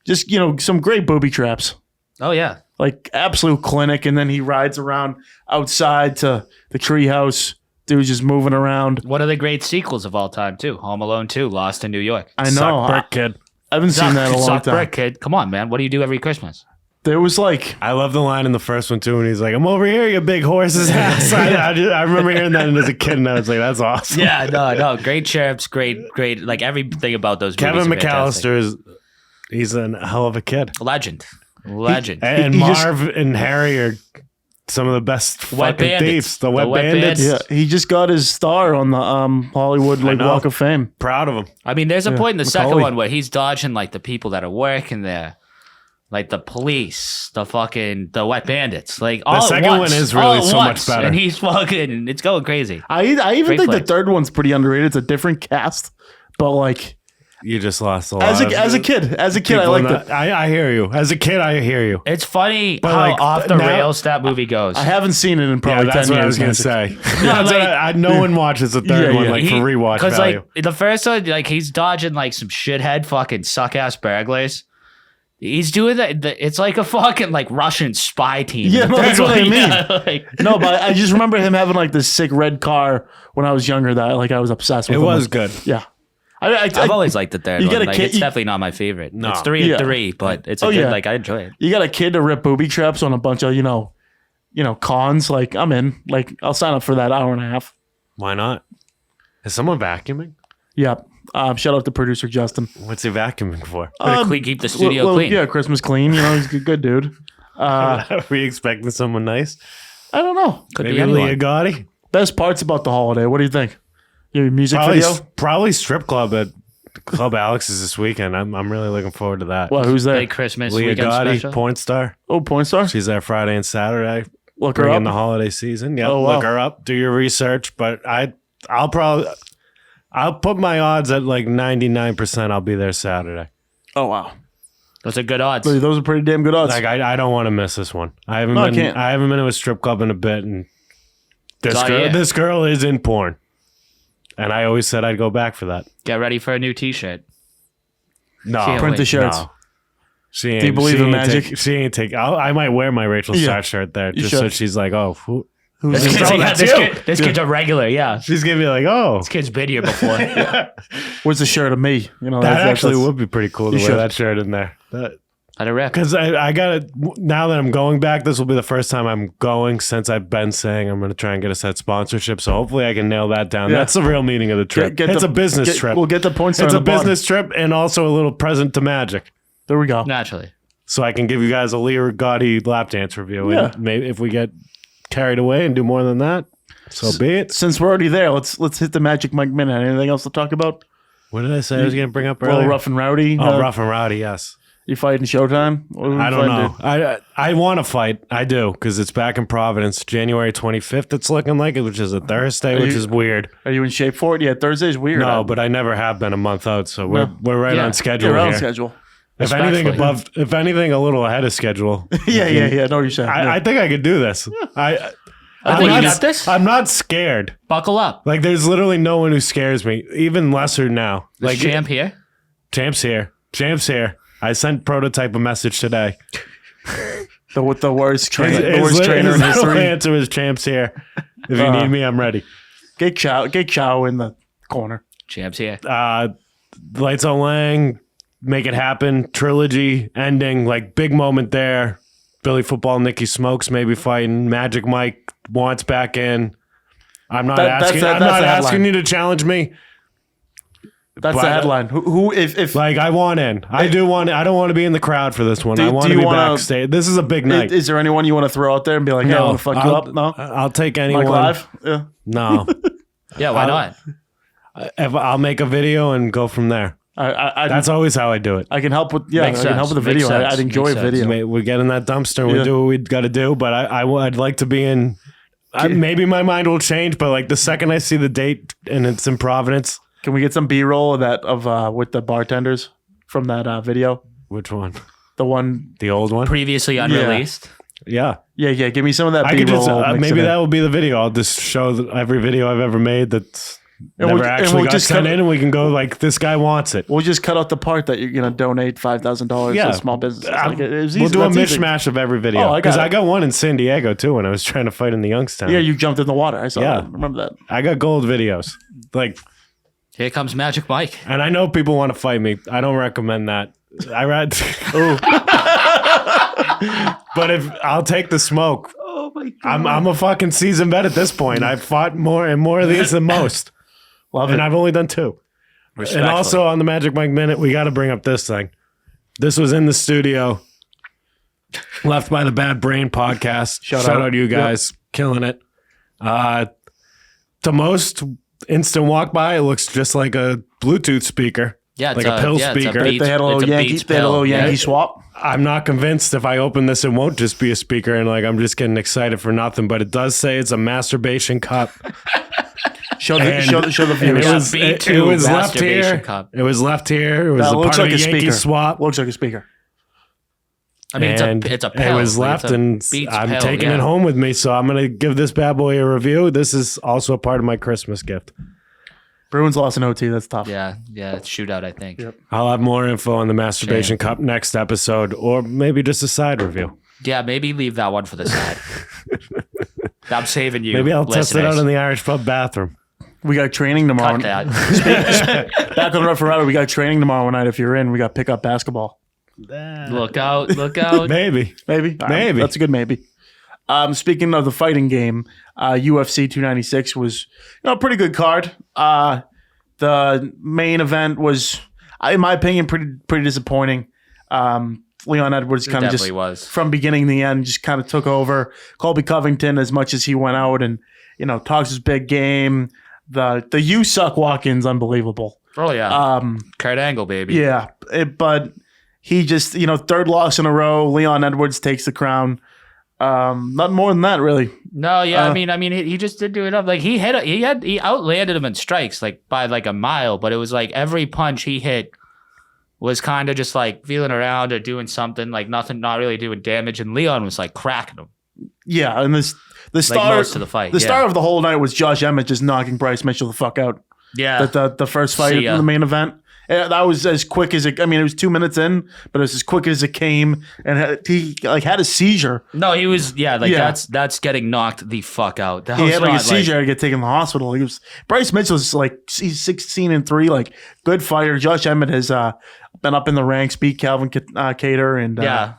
Just some great booby traps.
Oh yeah.
Like absolute clinic, and then he rides around outside to the treehouse. Dude's just moving around.
One of the great sequels of all time too. Home Alone 2, Lost in New York.
I know.
Suck brick, kid.
I haven't seen that in a long
Suck
time.
brick, kid. Come on, man. What do you do every Christmas?
There was like,
I love the line in the first one too, when he's like, "I'm over here, you big horse's ass." I remember hearing that as a kid, and I was like, "That's awesome."
Yeah, no. Great chirps, great. Like everything about those
Kevin
movies. are fantastic.
McAllister he's a hell of a kid.
Legend.
And
he just-
Marv and Harry are some of the best
Wet
fucking
Bandits.
thieves. The
The
Wet
Wet
Bandits.
Bandits.
yeah, he just got his star on the Hollywood
know.
Walk of Fame.
Proud of him.
I mean, there's a point in the second
Macaulay.
one where he's dodging like the people that are working there. Like the police, the Wet Bandits. Like all
second
at once,
one is really
all at
so much
once,
better.
And he's fucking, it's going crazy.
I even
Great
think the
flick.
third one's pretty underrated. It's a different cast, but like
You just lost a lot.
as a
of
kid, I
people
liked
in
it.
the- I hear you. As a kid, I hear you.
It's funny
But,
how
like,
off the
now-
rails that movie goes.
I haven't seen it in
Yeah,
probably
that's
10
what I
years.
was gonna
Magic.
say. That's
like-
what no one watches the third
Yeah,
one
yeah.
like for rewatch value.
like the first one, like he's dodging like some shithead fucking suck ass burglars. He's doing that. It's like a fucking like Russian spy team.
Yeah, no, that's what I mean.
Yeah, like-
No, but I just remember him having like this sick red car when I was younger that like I was obsessed with.
It
him.
was good.
Yeah.
I've always liked the third
you
one.
get a
Like,
kid-
it's definitely not my favorite.
No.
It's 3
Yeah.
and 3, but it's a
Oh,
good,
yeah.
like I enjoy it.
You got a kid to rip booby traps on a bunch of cons. Like I'm in. Like I'll sign up for that hour and a half.
Why not? Is someone vacuuming?
Yeah. Shout out to producer Justin.
What's he vacuuming for?
Keep the studio
Well,
clean.
Yeah, Christmas clean. He's a good dude.
Are we expecting someone nice?
I don't know.
Could
Maybe
be anyone.
Leah Gotti?
Best parts about the holiday. What do you think? Your music video?
Probably strip club at Club Alex's this weekend. I'm really looking forward to that.
Well, who's there?
Big Christmas
Leah
weekend
Gotti,
special.
porn star.
Oh, porn star.
She's there Friday and Saturday.
Look her
Bring
up.
in the holiday season. Yeah,
Oh, wow.
look her up. Do your research. But I'll put my odds at like 99%. I'll be there Saturday.
Oh wow,
Those are good odds.
those are pretty damn good odds.
Like I don't want to miss this one. I haven't
No, I
been.
can't.
I haven't been to a strip club in a bit, and
Oh, yeah.
this girl is in porn, and I always said I'd go back for that.
Get ready for a new T-shirt.
No,
Can't
Print the
wait.
shirts.
No. She ain't,
Do you believe
she
in
ain't
magic?
she ain't take. I might wear my Rachel
Yeah.
Starr shirt there
You
just so
should.
she's like, oh,
Who's
This,
in-
kid's,
Oh,
yeah,
that's
this,
you.
kid, this kid's a regular. Yeah,
she's gonna be like, oh,
this kid's been here before.
Where's the shirt of me?
that actually would be pretty cool to
You
wear
should.
that shirt in there.
Let it rip.
Because I got it now that I'm going back. This will be the first time I'm going since I've been saying I'm going to try and get us that sponsorship. So hopefully I can nail that down.
Yeah.
That's the real meaning of the trip. It's a business trip.
We'll get the point star.
It's
on
a
the bottom.
business trip and also a little present to Magic.
There we go.
Naturally.
So I can give you guys a Leah Gotti lap dance review.
Yeah.
And maybe if we get carried away and do more than that, so be it.
Since we're already there, let's hit the Magic Mike minute. Anything else to talk about?
What did I say I was going to bring up
Well,
earlier?
rough and rowdy.
Oh, rough and rowdy, yes.
You fighting Showtime? What are we
I don't
fighting,
know. I want to fight. I do because it's back in Providence, January 25th. It's looking like it, which is a Thursday, which
you-
is weird.
dude? Are you in shape for it? Yeah, Thursday's weird.
No, but I never have been a month out, so we're right
Yeah.
on schedule
you're on
here.
schedule.
If
Respectfully.
anything, a little ahead of schedule.
Yeah. I know what you're saying.
I think I could do this.
I
I'm
think you
not-
got this.
I'm not scared.
Buckle up.
Like there's literally no one who scares me. Even lesser now.
Like
Like
champ here.
Champ's here. Champ's here. I sent prototype a message today.
the worst trainer,
His
the worst trainer in
little
history.
answer is Champ's here. If you need me, I'm ready.
Get Chow in the corner.
Champ's here.
Lights on Lang, make it happen. Trilogy ending, like big moment there. Billy Football, Nicky Smokes maybe fighting. Magic Mike wants back in. I'm not
That's
asking.
the
I'm not
headline.
asking you to challenge me.
That's
But-
the headline. Who if
Like I want in. I do want. I don't want to be in the crowd for this one.
Do-
I want
do
to
you
be
wanna-
backstage. This is a big night.
is there anyone you want to throw out there and be like, hey, I want to fuck you up? No,
I'll take anyone.
Mike Live. Yeah.
No,
Yeah, why not?
if I'll make a video and go from there. That's always how I do it.
I can help with I
Makes
can help
sense.
with the
Makes
video.
sense.
I'd enjoy
Makes
a video.
Mate, we get in that dumpster and we
Yeah.
do what we got to do. But I'd like to be in. Maybe my mind will change, but like the second I see the date and it's in Providence.
Can we get some B-roll of that with the bartenders from that video?
Which one?
The one,
The old one?
Previously unreleased.
Yeah.
yeah. Give me some of that
I could
B-roll.
just
mix
maybe
it in.
that will be the video. I'll just show every video I've ever made that's
And
never
we'll- and
actually
we'll
got
just
sent
cut-
in, and we can go like this guy wants it.
We'll just cut out the part that you're gonna donate $5,000
Yeah.
to small businesses. Like, it was
We'll
easy.
do a
That's easy.
mishmash of every video.
Oh, I got
Because
it.
I got one in San Diego too when I was trying to fight in the Youngstown.
Yeah, you jumped in the water. I saw
Yeah.
that. Remember that?
I got gold videos. Like,
Here comes Magic Mike.
and I know people want to fight me. I don't recommend that. I read. But if I'll take the smoke.
Oh my god!
I'm a fucking seasoned vet at this point. I've fought more of these than most.
Love
And
it.
I've only done 2. And also on the Magic Mike Minute, we got to bring up this thing. This was in the studio, Left by the Bad Brain podcast. Shout out to you guys, killing it. To most instant walk by, it looks just like a Bluetooth speaker.
Yeah,
like a pill speaker.
They had a little Yankee swap.
I'm not convinced if I open this, it won't just be a speaker, and like I'm just getting excited for nothing. But it does say it's a masturbation cup.
Show the
And-
viewers.
It was left
masturbation
here.
cup.
It was left here. It was
That
a
looks
part
like
of
a
a Yankee
speaker.
swap.
Looks like a speaker.
I mean,
And
it's a pill.
It was
Like,
left,
it's a
and
Beats
I'm
pill,
taking
yeah.
it home with me. So I'm gonna give this bad boy a review. This is also a part of my Christmas gift.
Bruins lost an OT. That's tough.
Yeah, it's shootout, I think.
Yep.
I'll have more info on the masturbation cup next episode, or maybe just a side review.
Yeah, maybe leave that one for the side. I'm saving you.
Maybe I'll test it out
listeners.
in the Irish pub bathroom.
We got training tomorrow.
Cut that.
Back on the referee, we got training tomorrow night. If you're in, we got pickup basketball.
Look out! Look out!
Maybe.
Maybe.
Maybe.
That's a good maybe. Speaking of the fighting game, UFC 296 was a pretty good card. The main event was, in my opinion, pretty disappointing. Leon Edwards kind of just
definitely was.
from beginning to the end just kind of took over. Colby Covington, as much as he went out and talks his big game, the "you suck" walk-ins unbelievable.
Oh yeah, Kurt Angle, baby.
Yeah, but he just third loss in a row. Leon Edwards takes the crown. Not more than that, really.
No, yeah. I mean, he just did do enough. Like he outlanded him in strikes like by like a mile, but it was like every punch he hit was kind of just like feeling around or doing something, like nothing, not really doing damage. And Leon was like cracking him.
Yeah, and the star
most of the fight,
the
yeah.
star of the whole night was Josh Emmett just knocking Bryce Mitchell the fuck out.
Yeah,
The first fight
See
in
ya.
the main event. That was as quick as it. I mean, it was 2 minutes in, but it was as quick as it came. And he had a seizure.
no, he was
Yeah.
that's getting knocked the fuck out. That
He
was
had like a
not,
seizure to get taken to the hospital. Bryce Mitchell's like he's 16-3, like good fighter. Josh Emmett has been up in the ranks, beat Calvin Cater, and
yeah.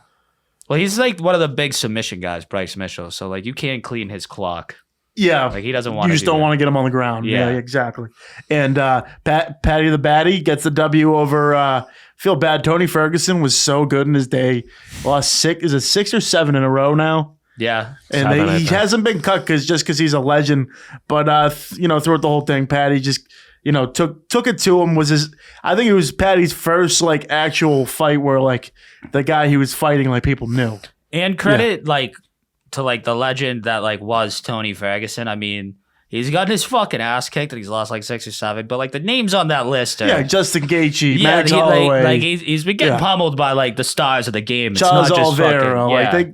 Well, he's like one of the big submission guys, Bryce Mitchell. So like you can't clean his clock.
yeah.
Like he doesn't want.
You just don't want to get him on the ground. Yeah,
Yeah.
exactly. And Patty the Batty gets the W over Feel Bad. Tony Ferguson was so good in his day. Lost 6 or 7 in a row now.
Yeah.
And
7, I
he
think.
hasn't been cut because he's a legend. But throughout the whole thing, Patty just took it to him. I think it was Patty's first like actual fight where like the guy he was fighting like people knew.
And credit like to like the legend that like was Tony Ferguson. I mean, he's gotten his fucking ass kicked and he's lost like 6 or 7. But like the names on that list are
Yeah, Justin Gaethje,
yeah,
Max
he,
Holloway,
like he's been getting
Yeah.
pummeled by like the stars of the game. It's
Charles
not just
Oliveira.
fucking,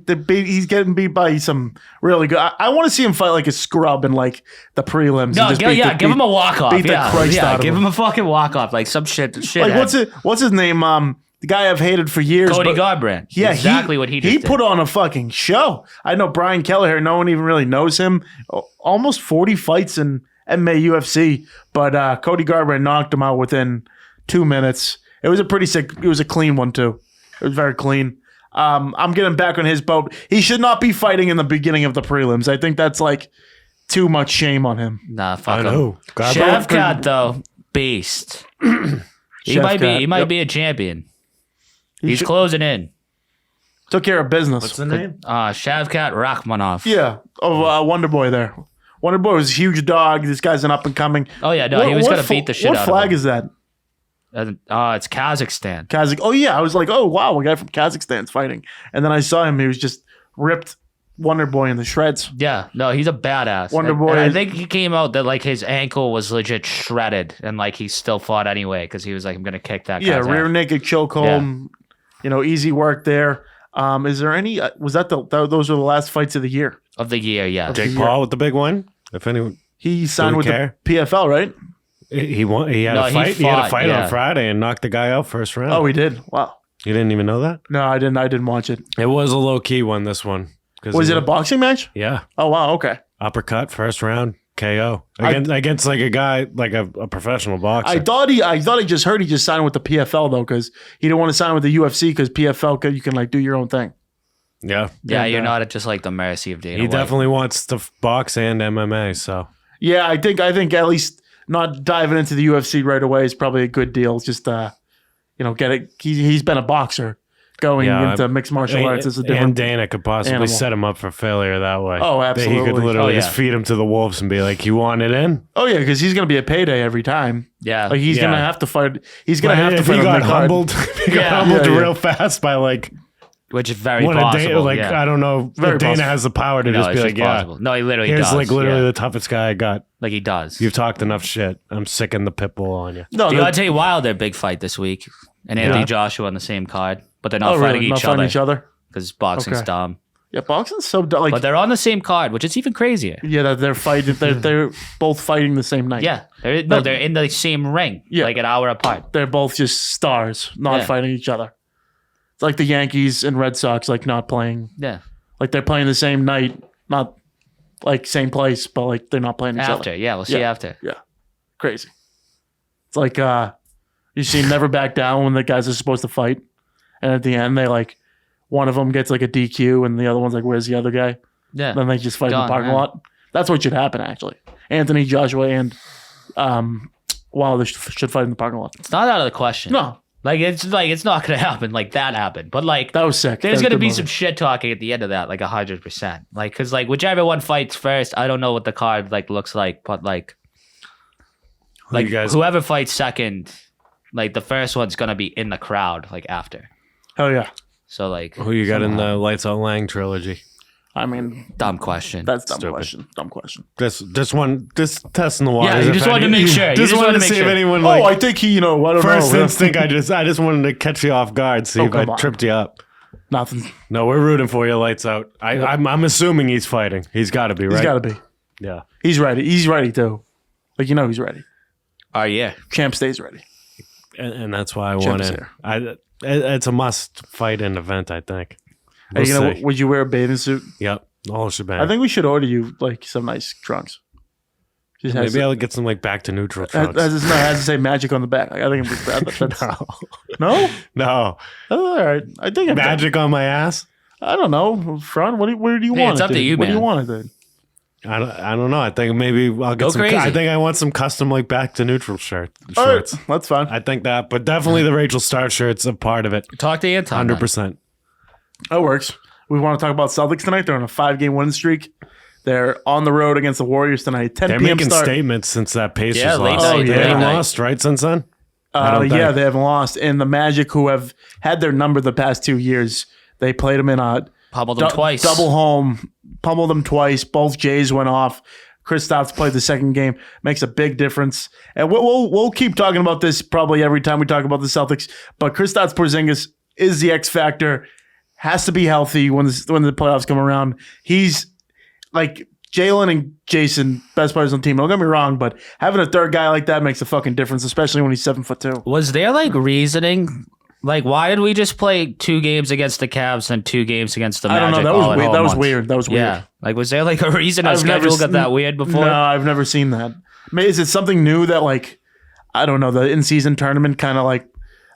yeah.
Like he's getting beat by some really good. I want to see him fight like a scrub in like the prelims.
No,
and just
give him a walk off.
beat the Christ out of
give
him.
him a fucking walk off, like some shit.
Like what's his name? The guy I've hated for years.
Cody
but-
Garbrandt.
Yeah,
exactly what he just
he
did.
put on a fucking show. I know Brian Kelleher. No one even really knows him. Almost 40 fights in MMA UFC, but Cody Garbrandt knocked him out within 2 minutes. It was a pretty sick. It was a clean one too. It was very clean. I'm getting back on his boat. He should not be fighting in the beginning of the prelims. I think that's like too much shame on him.
Nah, fuck
I
him.
know. God,
Shavkat though, beast. He
Shavkat,
might be a champion. He's
should-
closing in.
Took care of business.
What's the name?
Shavkat Rachmanov.
Yeah. Oh, Wonder Boy there. Wonder Boy was a huge dog. This guy's an up and coming.
Oh yeah, no, he was gonna beat the shit out
What flag
of him.
is that?
It's Kazakhstan.
Kazakh. Oh yeah, I was like, oh wow, a guy from Kazakhstan's fighting, and then I saw him. He was just ripped Wonder Boy in the shreds.
Yeah, no, he's a badass.
Wonder
And-
Boy
and I
is-
think he came out that like his ankle was legit shredded, and like he still fought anyway because he was like, I'm gonna kick that.
Yeah,
guy's
rear
ass.
naked chokehold. Easy work there. Is there any? Was that those were the last fights of the year?
of the year. Yeah,
Jake Paul with the big one. If anyone,
He signed
we
with
care?
the PFL, right?
he won. He had
No,
a
he
fight. He had a
fought,
fight
yeah.
on Friday and knocked the guy out first round.
Oh, he did. Wow.
You didn't even know that?
No, I didn't. I didn't watch it.
It was a low key one. This one. 'Cause
Was it a boxing match?
Yeah,
Oh wow. Okay.
uppercut first round KO against like a guy like a professional boxer.
I thought he just heard he just signed with the PFL though because he didn't want to sign with the UFC because PFL you can like do your own thing.
yeah,
yeah,
And,
you're not at just like the mercy of Dana.
he
White.
definitely wants to box and MMA. So
Yeah, I think at least not diving into the UFC right away is probably a good deal. Just get it. He's been a boxer. Going into mixed martial arts is a different.
And Dana could possibly
animal.
set him up for failure that way.
Oh,
That he could
absolutely.
literally
Oh, yeah.
just feed him to the wolves and be like, "You want it in?"
Oh yeah, because he's gonna be a payday every time.
Yeah,
Like he's
Yeah.
gonna have to fight. He's gonna have to
if
fight
he
on
got
the card.
humbled, he got
Yeah.
humbled
Yeah, yeah.
real fast by like
which is very
one of
possible.
Dana. Like
yeah.
I don't know,
Very
if Dana
possible.
has the power to
No,
just be
it's
like,
just
"Yeah,
possible. No, he literally
here's
does.
like literally
yeah.
the toughest guy I got.
Like he does.
You've talked enough shit. I'm sicking the pit bull on you."
No,
Deontay Wilder, big fight this week, and Anthony Joshua on the same card, but they're not fighting
Not
each
fighting
other
each other.
because boxing's
Okay.
dumb.
Yeah, boxing's so dumb. Like
But they're on the same card, which is even crazier.
yeah, that they're fighting. They're both fighting the same night.
Yeah, they're in the same ring,
Yeah.
like an hour apart.
They're both just stars, not
Yeah.
fighting each other. It's like the Yankees and Red Sox, like not playing.
Yeah,
Like they're playing the same night, not like same place, but like they're not playing each
after.
other.
Yeah, we'll see
Yeah.
after.
Yeah, crazy. It's like you see Never Back Down when the guys are supposed to fight, and at the end they like one of them gets like a DQ and the other one's like, "Where's the other guy?"
Yeah,
Then they just fight in
Done,
the parking
man.
lot. That's what should happen actually. Anthony Joshua and Wilder should fight in the parking lot.
it's not out of the question.
No,
it's not gonna happen. Like that happened, but like
that was sick.
there's
That was
gonna
good
be
movie.
some shit talking at the end of that, like 100%. Like, cause like whichever one fights first, I don't know what the card like looks like, but like
you guys-
whoever fights second, like the first one's gonna be in the crowd like after.
Hell yeah.
So like,
Who you got in the Lights Out Lang trilogy?
I mean,
dumb question.
that's dumb
Stupid.
question. Dumb question.
Just testing the waters.
Yeah, you
if
just wanted to
any-
make sure. You
Just
just
wanted
wanted
to
to
see
make
if
sure.
anyone
Oh,
like
I think he. I don't
first
know.
instinct. I just wanted to catch you off guard. See
Oh,
if I
come on.
tripped you up.
Nothing.
No, we're rooting for you. Lights out. I'm assuming he's fighting. He's got to be right.
He's got to be.
Yeah.
He's ready. He's ready too. Like he's ready.
Oh yeah.
Champ stays ready.
And that's why I
Champ
want
is
it.
here.
It's a must fight in event. I think.
Are you
We'll see.
would you wear a bathing suit?
Yep. All shebang.
I think we should order you like some nice trunks. Just has,
maybe I'll get some like back to neutral trunks.
has to say magic on the back. Like, I think that's
no.
no.
No.
Oh, all right. I think
Magic on my ass.
I don't know. Front. Where do you
Yeah,
want
it's
it?
up to
dude?
you,
What do you
man.
want it? Dude?
I don't know. I think maybe I'll get
Go
some.
crazy.
I think I want some custom like back to neutral
All right,
shirts.
that's fine.
I think that, but definitely the Rachel Star shirt's a part of it.
Talk to Anton.
100%.
That works. We want to talk about Celtics tonight. They're on a 5-game winning streak. They're on the road against the Warriors tonight. 10
They're
p.m.
making
start.
statements since that Pacers
Yeah, late
loss.
night,
They
late
haven't
night.
lost, right, since then? I don't
Yeah,
think.
they haven't lost. And the Magic, who have had their number the past 2 years, they played them in a
Pummeled them twice.
double home, pummeled them twice. Both Jays went off. Kristaps played the second game. Makes a big difference. And we'll keep talking about this probably every time we talk about the Celtics. But Kristaps Porzingis is the X factor. Has to be healthy when the playoffs come around. He's like Jalen and Jason, best players on the team. Don't get me wrong, but having a third guy like that makes a fucking difference, especially when he's 7'2".
Was there like reasoning? Like, why did we just play 2 games against the Cavs and 2 games against the
I
Magic?
don't know. That
all
was
in
weird.
all
That was
months?
weird. That was weird.
Yeah. Like, was there like a reason our
I've never
schedule got
seen-
that weird before?
No, I've never seen that. Is it something new that like I don't know, the in-season tournament kind of like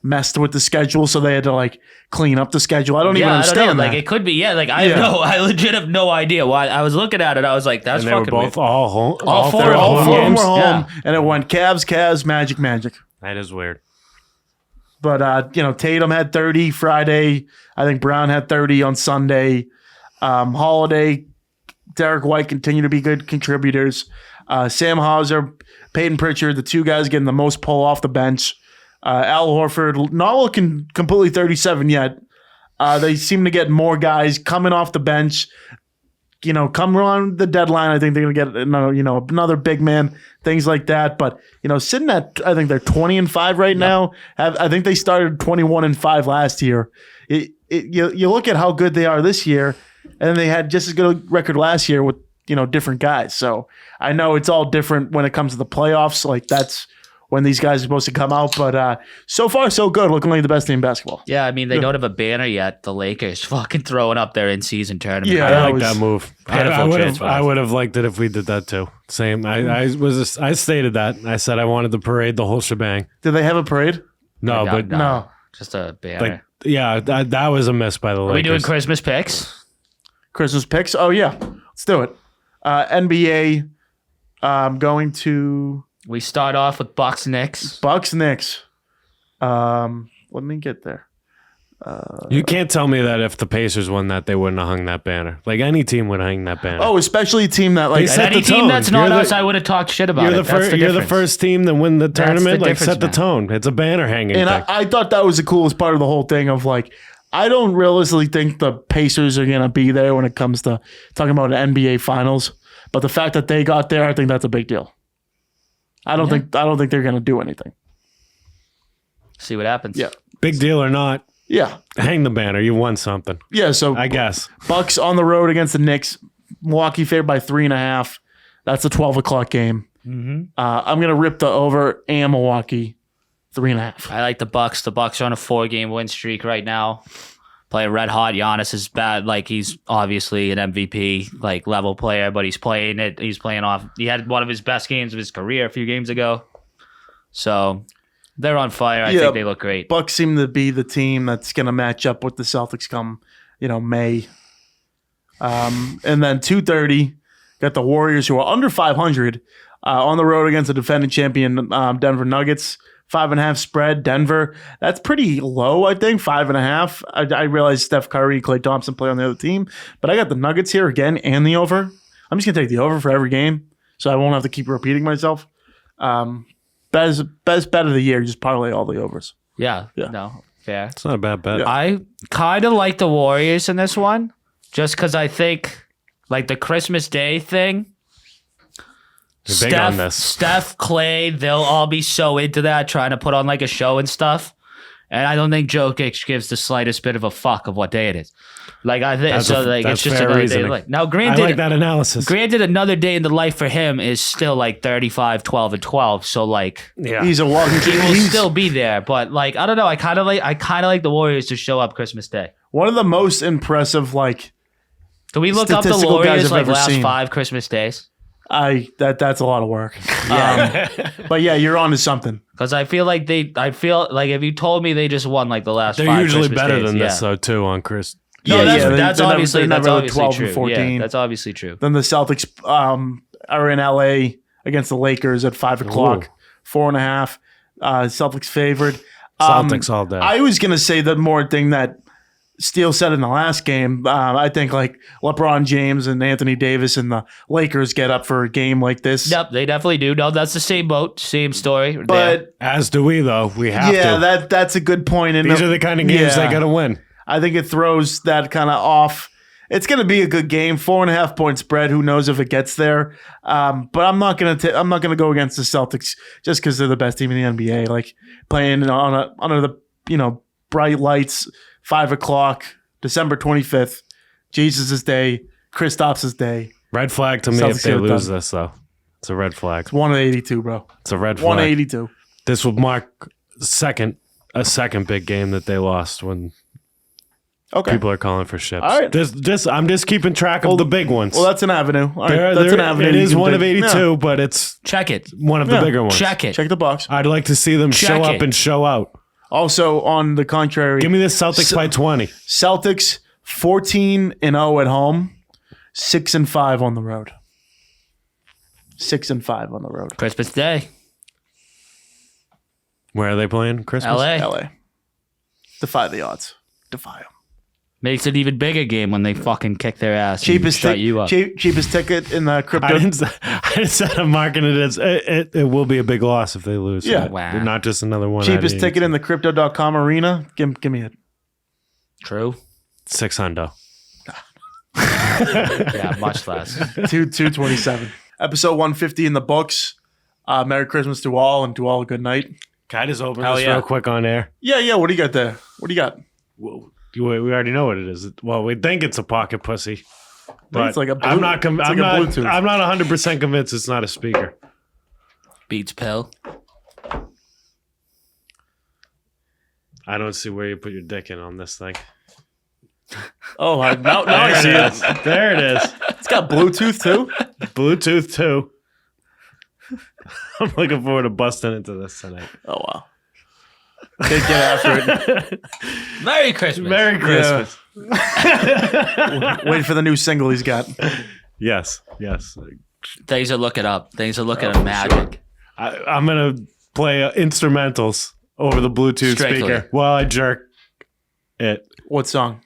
messed with the schedule, so they had to like clean up the schedule. I don't even
I
understand
don't know.
that.
Like it could be. Yeah. Like I legit have no idea why. I was looking at it. I was like, that's
And they were
fucking
both
weird.
all home.
All four
four
of
all
them
four of them
games.
were home,
Yeah.
and it went Cavs, Magic.
That is weird.
But Tatum had 30 Friday. I think Brown had 30 on Sunday. Holiday, Derek White continue to be good contributors. Sam Hauser, Peyton Pritchard, the two guys getting the most pull off the bench. Al Horford, not looking completely 37 yet. They seem to get more guys coming off the bench. Come around the deadline, I think they're going to get another big man, things like that. But sitting at, I think they're 20-5 right now. I think they started 21-5 last year. You look at how good they are this year, and they had just as good a record last year with different guys. So I know it's all different when it comes to the playoffs. Like that's when these guys are supposed to come out. But so far, so good. Looking like the best team in basketball.
Yeah, I mean, they don't have a banner yet. The Lakers fucking throwing up their in-season tournament.
Yeah,
I like
was
that move.
pitiful
I would have liked it if we did that too. Same. I stated that. I said I wanted to parade the whole shebang.
Did they have a parade?
No, but
No.
Just a banner.
like yeah, that was a miss by the Lakers.
Are we doing Christmas picks?
Christmas picks? Oh, yeah. Let's do it. NBA, going to
We start off with Bucks Knicks.
Bucks Knicks. Let me get there.
You can't tell me that if the Pacers won that, they wouldn't have hung that banner. Like any team would hang that banner.
Oh, especially a team that like
They set
Any
the
team
tone.
that's not
You're
us,
the-
I would have talked shit about
You're
it.
the
That's
first.
the
You're the
difference.
first team to win the
That's the
tournament. Like
difference,
set the
man.
tone. It's a banner hanging
and
thing.
I thought that was the coolest part of the whole thing of like, I don't realistically think the Pacers are going to be there when it comes to talking about an NBA Finals. But the fact that they got there, I think that's a big deal. I don't think they're going to do anything.
See what happens.
Yeah.
Big deal or not,
Yeah.
hang the banner. You won something.
Yeah. So
I guess.
Bucks on the road against the Knicks. Milwaukee favored by 3.5. That's a 12:00 game.
Mm-hmm.
I'm going to rip the over and Milwaukee 3.5.
I like the Bucks. The Bucks are on a 4-game win streak right now. Playing red hot. Giannis is bad. Like he's obviously an MVP like level player, but he's playing it. He's playing off. He had one of his best games of his career a few games ago. So they're on fire. I think they look great.
Bucks seem to be the team that's going to match up with the Celtics come, May. And then 2:30, got the Warriors who are under 500 on the road against the defending champion Denver Nuggets. 5.5 spread. Denver. That's pretty low, I think. 5.5. I realize Steph Curry, Klay Thompson play on the other team, but I got the Nuggets here again and the over. I'm just gonna take the over for every game, so I won't have to keep repeating myself. Best bet of the year. Just parlay all the overs.
Yeah.
Yeah.
No. Fair.
It's not a bad bet.
Yeah.
I kind of like the Warriors in this one, just because I think like the Christmas Day thing.
You're big on this.
Steph, Clay, they'll all be so into that, trying to put on like a show and stuff. And I don't think Jokic gives the slightest bit of a fuck of what day it is. Like I think
That's
so.
a-
Like
that's
it's just
fair
another
reasoning.
day. Like now,
I
granted,
like that analysis.
granted, another day in the life for him is still like 35, 12, and 12. So like
Yeah.
He's a walking.
he will
he's
still be there. But like I don't know. I kind of like the Warriors to show up Christmas Day.
one of the most impressive. Like
Can we look up the
Statistical guys
Warriors
I've
like
ever
last
seen.
5 Christmas days?
that's a lot of work. But yeah, you're on to something.
Because I feel like if you told me they just won like the last
They're
5
usually
Christmas
better
days,
than
yeah.
this though too on Chris.
No,
Yeah,
that's,
yeah,
that's
they're
obviously
never
that's obviously
12
true.
and 14.
Yeah, that's obviously true.
Then the Celtics are in LA against the Lakers at 5:00, 4.5. Celtics favored.
Celtics all day.
I was gonna say the more thing that Steele said in the last game. I think like LeBron James and Anthony Davis and the Lakers get up for a game like this.
Yep, they definitely do. No, that's the same boat, same story.
But
As do we though. We have to.
that's a good point. And
These are the kind of games
yeah.
they gotta win.
I think it throws that kind of off. It's going to be a good game. 4.5 point spread. Who knows if it gets there? But I'm not going to go against the Celtics just because they're the best team in the NBA. Like playing under the bright lights. 5:00, December 25th, Jesus' day, Kristaps' day.
Red flag to me
Celtics
if they
get it
lose
done.
this though. It's a red flag.
It's 182, bro.
It's a red flag.
182.
This will mark a second big game that they lost when
Okay.
people are calling for ships.
All right.
I'm just keeping track of the big ones.
Well, that's an avenue. All right,
There-
that's
there-
an avenue.
It
you
is
can
one of
take.
82, but it's
check it.
one of the
Yeah.
bigger ones.
Check it.
Check the box.
I'd like to see them
Check
show
it.
up and show out.
Also, on the contrary,
Give me the Celtics by 20.
Celtics 14-0 at home, 6-5 on the road. 6-5 on the road.
Christmas Day.
Where are they playing? Christmas?
LA.
LA. Defy the odds. Defy them.
Makes it even bigger game when they fucking kick their ass.
Cheapest
and shut you up.
cheapest ticket in the crypto.
I didn't say I'm marking it as it will be a big loss if they lose.
Yeah.
Wow.
Not just another one.
Cheapest ticket in the crypto.com arena. Give me it.
True.
$600.
Yeah, much less.
227. Episode 150 in the books. Merry Christmas to all, and to all a good night.
Can I just open
Hell
this
yeah.
real quick on air?
Yeah. What do you got there? What do you got?
Whoa. We already know what it is. Well, we think it's a pocket pussy, but
It's like a blue-
I'm not.
it's like
I'm
a
not.
Bluetooth.
I'm not 100% convinced it's not a speaker.
Beats pill.
I don't see where you put your dick in on this thing.
Oh, now I see it.
There it is.
It's got Bluetooth too.
Bluetooth too. I'm looking forward to busting into this tonight.
Oh wow. Get after it.
Merry Christmas.
Merry Christmas.
Wait for the new single he's got.
Yes.
Things are looking up. Things are looking at magic.
I'm gonna play instrumentals over the Bluetooth
Strictly.
speaker while I jerk it.
What song?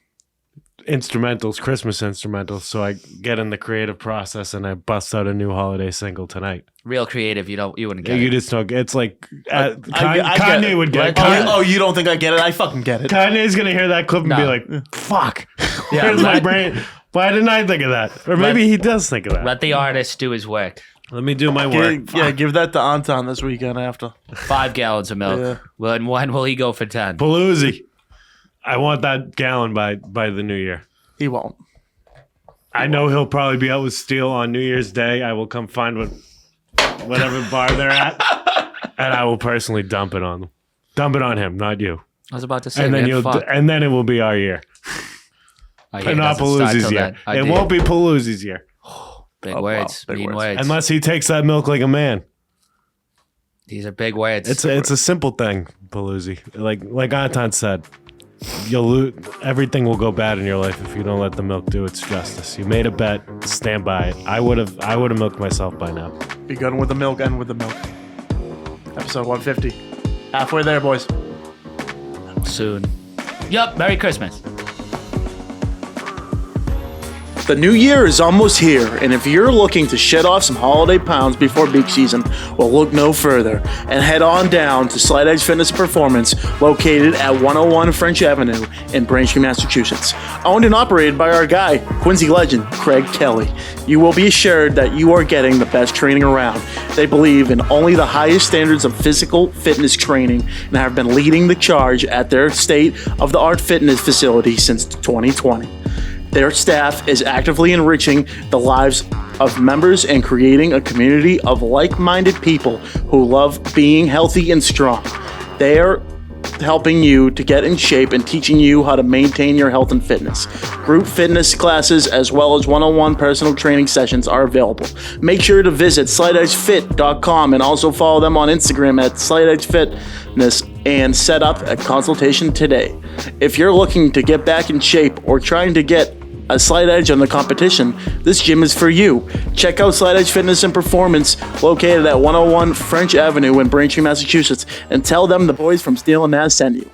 Instrumentals, Christmas instrumentals. So I get in the creative process and I bust out a new holiday single tonight.
Real creative. You wouldn't get
You
it.
just don't. It's like
I get
Kanye
it.
would get it.
Oh, you don't think I get it? I fucking get it.
Kanye's gonna hear that clip and be
No.
like, "Fuck,
Yeah,
where's my
let-
brain? Why didn't I think of that?" Or maybe he does think of that.
Let the artist do his work.
Let me do my work.
Give that to Anton this weekend after.
5 gallons of milk.
Yeah.
When will he go for 10?
Paloozy. I want that gallon by the new year.
He won't.
I know he'll probably be out with Steele on New Year's Day. I will come find whatever bar they're at, and I will personally dump it on them. Dump it on him, not you.
I was about to say,
And then
man, fuck.
and then it will be our year,
Oh, yeah,
but
it
not
doesn't start
Paloozy's
till
year.
then. I
It
did.
won't be Paloozy's year
Big
Oh, wow.
words.
Big
Mean
words.
words.
unless he takes that milk like a man.
These are big words.
It's a simple thing, Paloozy. Like Anton said, you'll lose. Everything will go bad in your life if you don't let the milk do its justice. You made a bet, stand by it. I would have milked myself by now.
Begun with the milk, end with the milk. Episode 150. Halfway there, boys.
soon. Yup. Merry Christmas.
The new year is almost here, and if you're looking to shed off some holiday pounds before beach season, well, look no further and head on down to Slight Edge Fitness and Performance, located at 101 French Avenue in Braintree, Massachusetts. Owned and operated by our guy, Quincy legend, Craig Kelly. You will be assured that you are getting the best training around. They believe in only the highest standards of physical fitness training and have been leading the charge at their state-of-the-art fitness facility since 2020. Their staff is actively enriching the lives of members and creating a community of like-minded people who love being healthy and strong. They are helping you to get in shape and teaching you how to maintain your health and fitness. Group fitness classes as well as one-on-one personal training sessions are available. Make sure to visit slightedgefit.com and also follow them on Instagram at slightedgefitness and set up a consultation today. If you're looking to get back in shape or trying to get a slight edge on the competition, this gym is for you. Check out Slight Edge Fitness and Performance, located at 101 French Avenue in Braintree, Massachusetts, and tell them the boys from Steele and Nazz sent you.